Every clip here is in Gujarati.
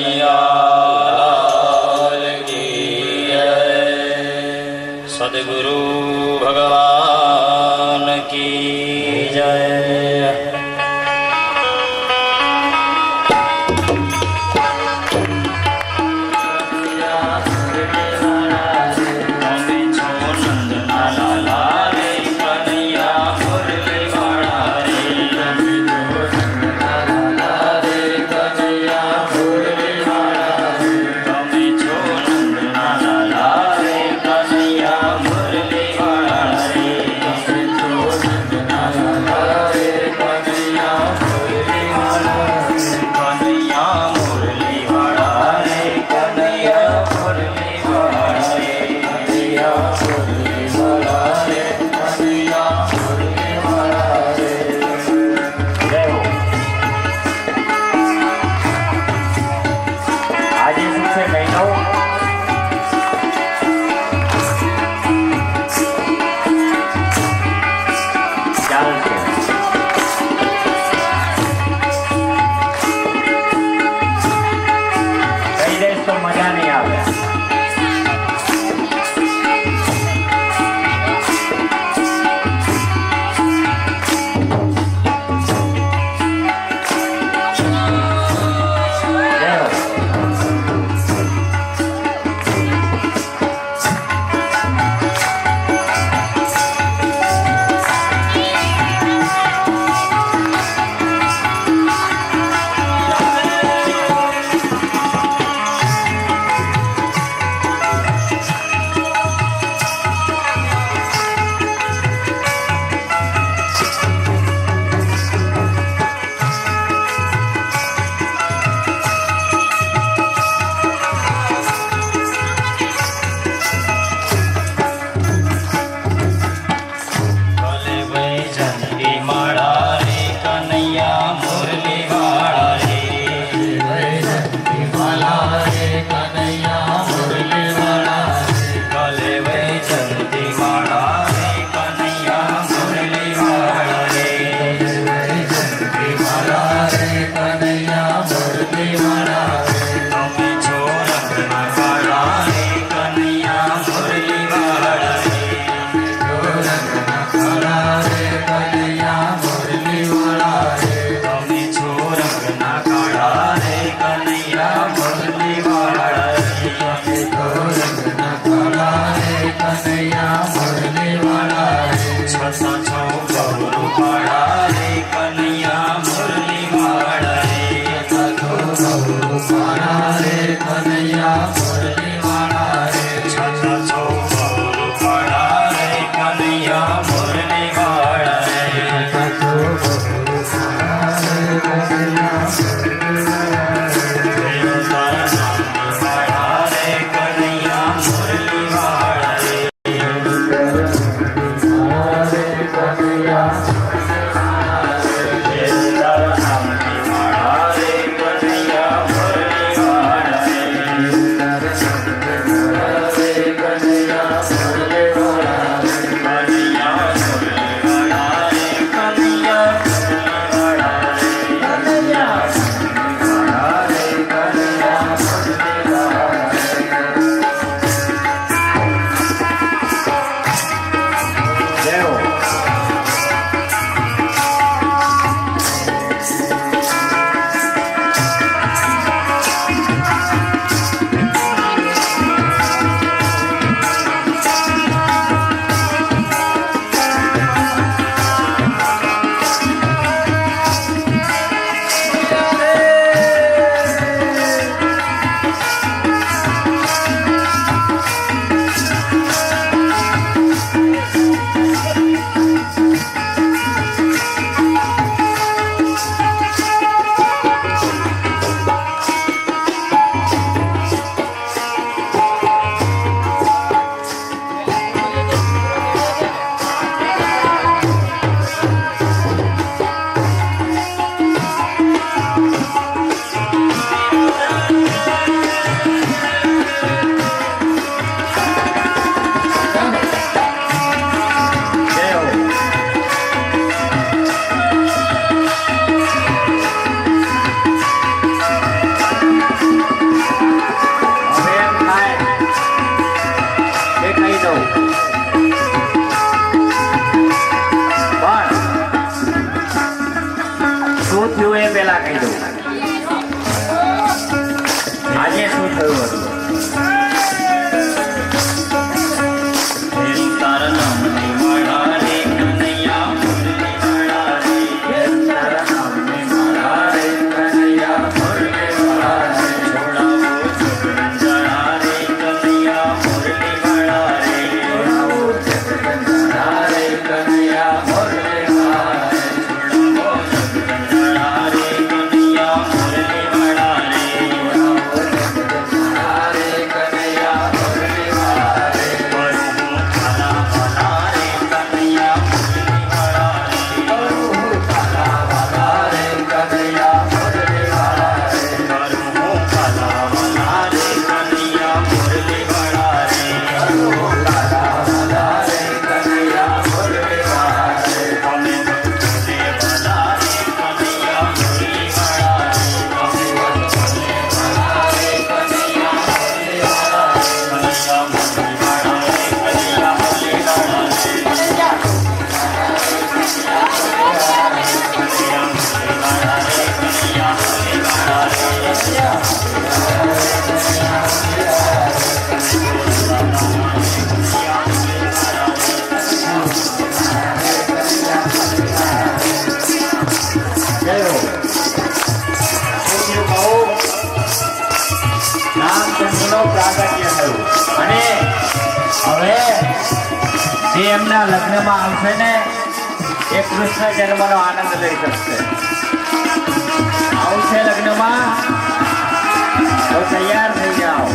કનૈયાલાલ કી જય। સદગુરુ ભગવાન કી જય। થયું હતું. એમના લગ્નમાં આવશે ને એ કૃષ્ણ જન્મનો આનંદ લઈ શકશે. આવશે લગ્નમાં તો તૈયાર થઈ જાઓ.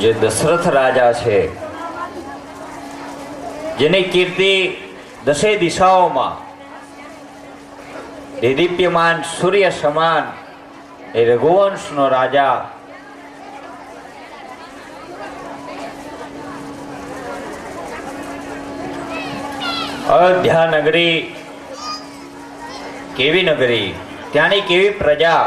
જે દશરથ રાજા છે, જેની કીર્તિ દસે દિશાઓમાં દેદીપ્યમાન સૂર્ય સમાન એ રઘુવંશનો રાજા અયોધ્યા નગરી કેવી નગરી, ત્યાંની કેવી પ્રજા,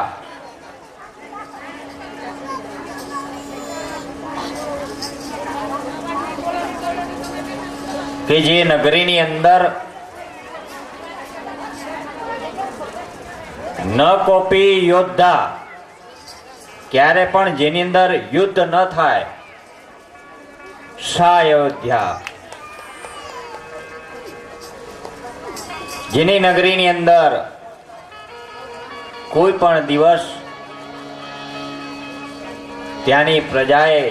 કે જે નગરીની અંદર ન કોપી યોદ્ધા, ક્યારે પણ જેની અંદર યુદ્ધ ન થાય, સા અયોધ્યા, જેની નગરીની અંદર કોઈ પણ દિવસ ત્યાંની પ્રજાએ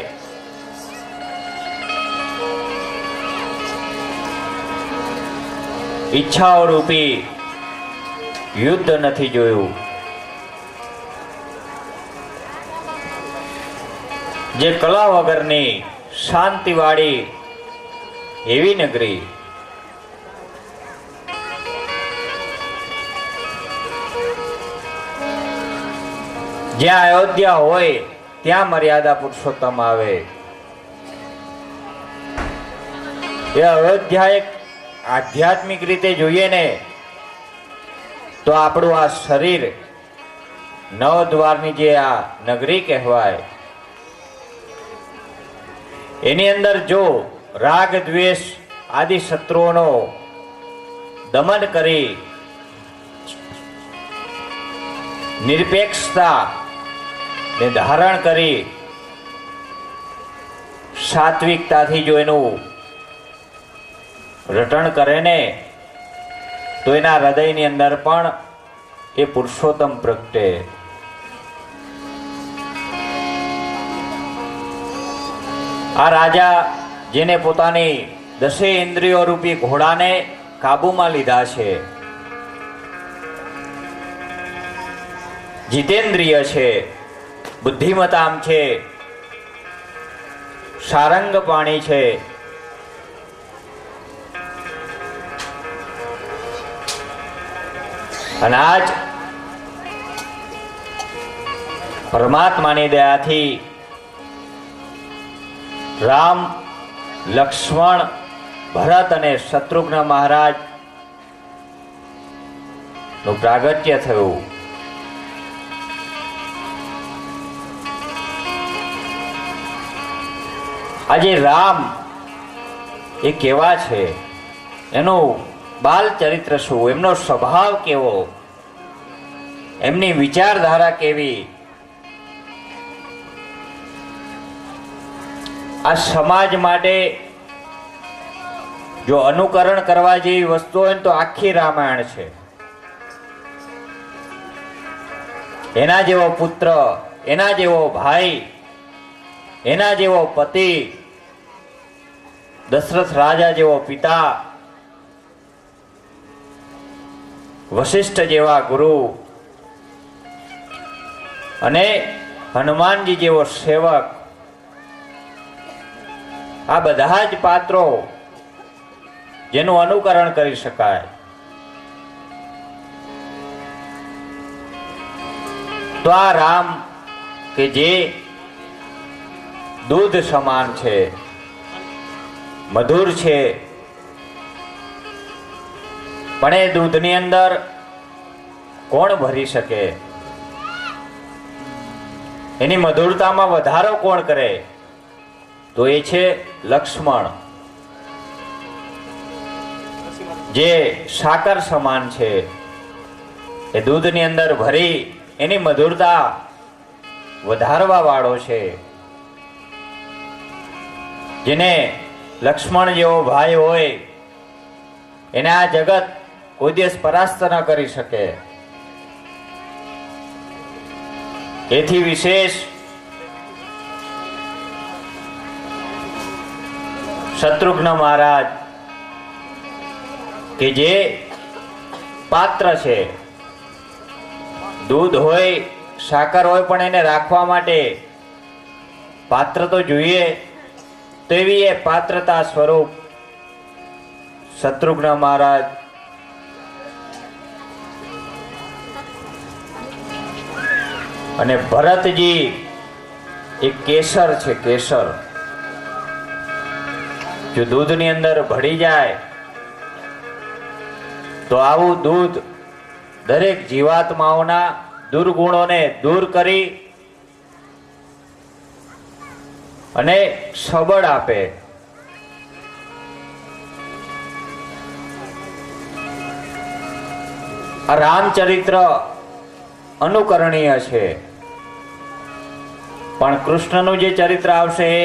ઈચ્છાઓ રૂપી યુદ્ધ નથી જોયું. જે કલા વગરની શાંતિવાળી એવી નગરી, જ્યાં અયોધ્યા હોય ત્યાં મર્યાદા પુરુષોત્તમ આવે. એ અયોધ્યા એક આધ્યાત્મિક રીતે જોઈએ ને તો આપણું આ શરીર નવદ્વારની જે આ નગરી કહેવાય, એની અંદર જો રાગ દ્વેષ આદિ શત્રુઓનો દમન કરી નિરપેક્ષતા ને ધારણ કરી સાત્વિકતાથી જો એનું રટણ કરે ને તો એના હૃદયની અંદર પણ એ પુરુષોત્તમ પ્રગટે. આ રાજા જેને પોતાની 10 ઇન્દ્રિયો રૂપી ઘોડાને કાબુમાં લીધા છે, જીતેન્દ્રિય છે, બુદ્ધિમતામ છે, સારંગ પાણી છે, અને આજ પરમાત્માની દયાથી રામ, લક્ષ્મણ, ભરત અને શત્રુઘ્ન મહારાજ નું પ્રાગટ્ય થયું. આજે રામ એ કેવા છે, એનું બાલ ચરિત્ર શું, એમનો સ્વભાવ કેવો, એમની વિચારધારા કેવી, આ સમાજ માટે જો અનુકરણ કરવા જેવી વસ્તુ હોય તો આખી રામાયણ છે. એના જેવો પુત્ર, એના જેવો ભાઈ, એના જેવો પતિ, દશરથ રાજા જેવો પિતા, વશિષ્ઠ જેવા ગુરુ અને હનુમાનજી જેવો સેવક, આ બધા જ પાત્રો જેનું અનુકરણ કરી શકાય. તો આ રામ કે જે દૂધ સમાન છે, મધુર છે, પણ એ દૂધની અંદર કોણ ભરી શકે, એની મધુરતામાં વધારો કોણ કરે, તો એ છે લક્ષ્મણ, જે સાકર સમાન છે. એ દૂધની અંદર ભરી એની મધુરતા વધારવા વાળો છે. જેને લક્ષ્મણ જેવો ભાઈ હોય એને આ જગત કોઈ દિવસ પરાસ્ત ન કરી શકે. એથી વિશેષ શત્રુઘ્ન મહારાજ કે જે પાત્ર છે, દૂધ હોય, સાકર હોય, પણ એને રાખવા માટે પાત્ર તો જોઈએ. તો એવી એ પાત્રતા સ્વરૂપ શત્રુઘ્ન મહારાજ અને ભરતજી એ કેસર છે. કેસર જો દૂધની અંદર ભળી જાય તો આવું દૂધ દરેક જીવાત્માઓના દુર્ગુણોને દૂર કરી અને સબળ આપે. આ રામચરિત્ર અનુકરણીય છે, પણ કૃષ્ણનું જે ચરિત્ર આવશે એ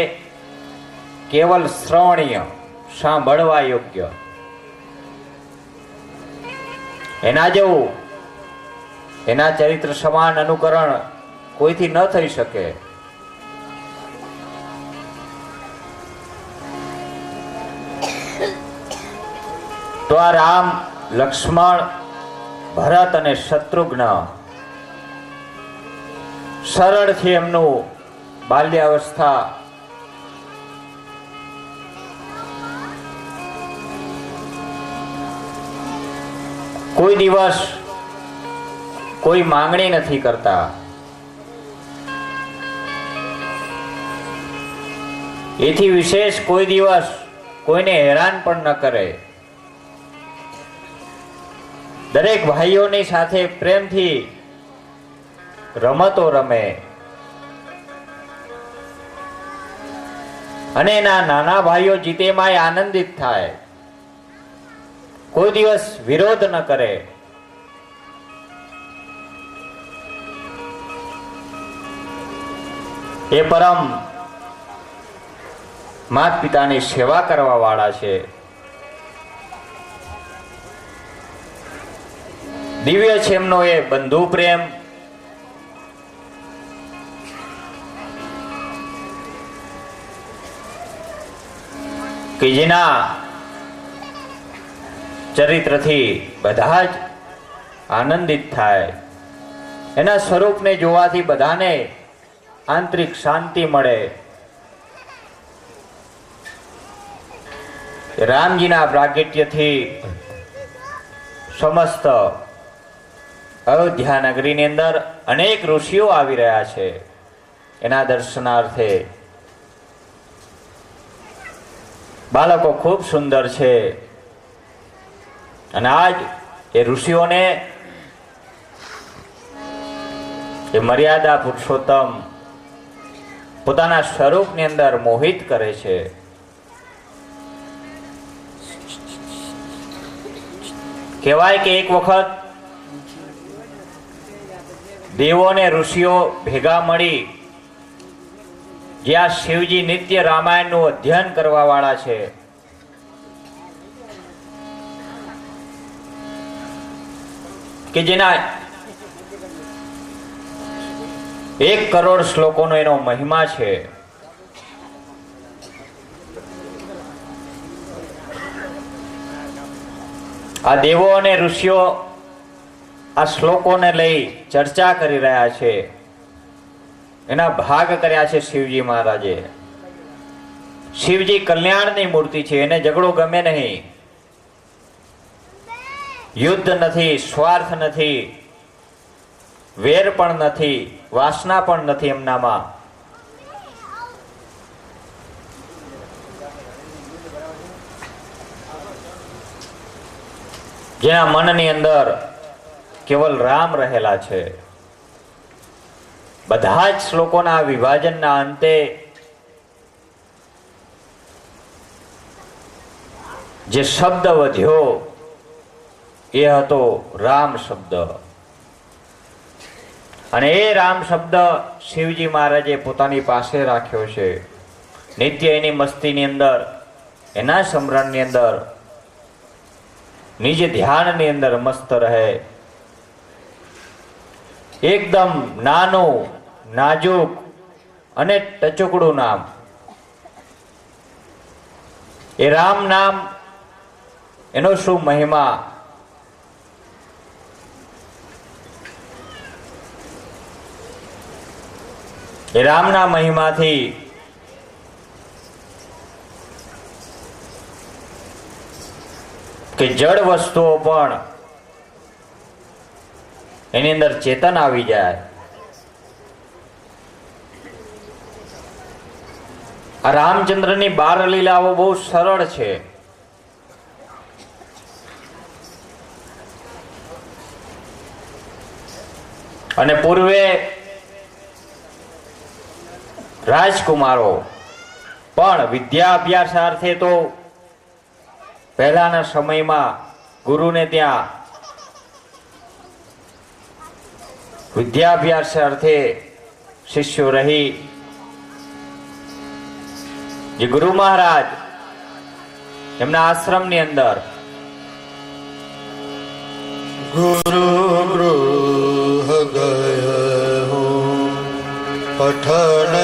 કેવલ શ્રવણીય, સાંભળવા યોગ્ય. એના જેવું, એના ચરિત્ર સમાન અનુકરણ કોઈથી ન થઈ શકે. તો આ રામ, લક્ષ્મણ, ભરત અને શત્રુઘ્ન સરળથી એમનું બાલ્યાવસ્થા કોઈ દિવસ કોઈ માંગણી નથી કરતા. એથી વિશેષ કોઈ દિવસ કોઈને હેરાન પણ ન કરે. દરેક ભાઈઓની સાથે પ્રેમથી રમતો રમે અને એના નાના ભાઈઓ જીતેમાં આનંદિત થાય. કોઈ દિવસ વિરોધ ન કરે. એ પરમ માતા પિતાની સેવા કરવા વાળા છે. દિવ્ય છે એમનો એ બંધુ પ્રેમ. કે જેના ચરિત્રથી બધા જ આનંદિત થાય. એના સ્વરૂપને જોવાથી બધાને આંતરિક શાંતિ મળે. રામજીના પ્રાગટ્યથી સમસ્ત અયોધ્યા નગરીની અંદર અનેક ઋષિઓ આવી રહ્યા છે એના દર્શનાર્થે. બાળકો ખૂબ સુંદર છે અને આજ એ ઋષિઓને એ મર્યાદા પુરુષોત્તમ પોતાના સ્વરૂપની અંદર મોહિત કરે છે. કહેવાય કે એક વખત દેવો અને ઋષિઓ ભેગા મળી, જ્યાં શિવજી નિત્ય રામાયણનું અધ્યયન કરવા વાળા છે, કે જેના 1 કરોડ શ્લોકોનો એનો મહિમા છે. આ દેવો અને ઋષિઓ આ શ્લોકોને લઈ ચર્ચા કરી રહ્યા છે. એના ભાગ કર્યા છે શિવજી મહારાજે. શિવજી કલ્યાણની મૂર્તિ છે, એને ઝઘડો ગમે નહીં. યુદ્ધ નથી, સ્વાર્થ નથી, વેર પણ નથી, વાસના પણ નથી એમનામાં. જેના મનની અંદર કેવલ રામ રહેલા છે. બધા જ શ્લોકોના વિભાજનના અંતે જે શબ્દ વધ્યો એ હતો રામ શબ્દ. અને એ રામ શબ્દ શિવજી મહારાજે પોતાની પાસે રાખ્યો છે. નિત્ય એની મસ્તીની અંદર, એના સ્મરણની અંદર, નિજ ધ્યાનની અંદર મસ્ત રહે. એકદમ નાનું, નાજુક અને ટચુકડું નામ એ રામ નામ. એનો શું મહિમા! એ રામના મહિમાથી કે જડ વસ્તુઓ પણ એની અંદર ચેતન આવી જાય. આ રામચંદ્રની 12 લીલાઓ બહુ સરળ છે. અને પૂર્વે રાજકુમારો પણ વિદ્યા અભ્યાસાર્થે તો પહેલાના સમયમાં ગુરુને ત્યાં વિદ્યાભ્યાસ અર્થે શિષ્યો રહી. જે ગુરુ મહારાજ એમના આશ્રમની અંદર ગુરુ ગૃહ ગય હું પઠન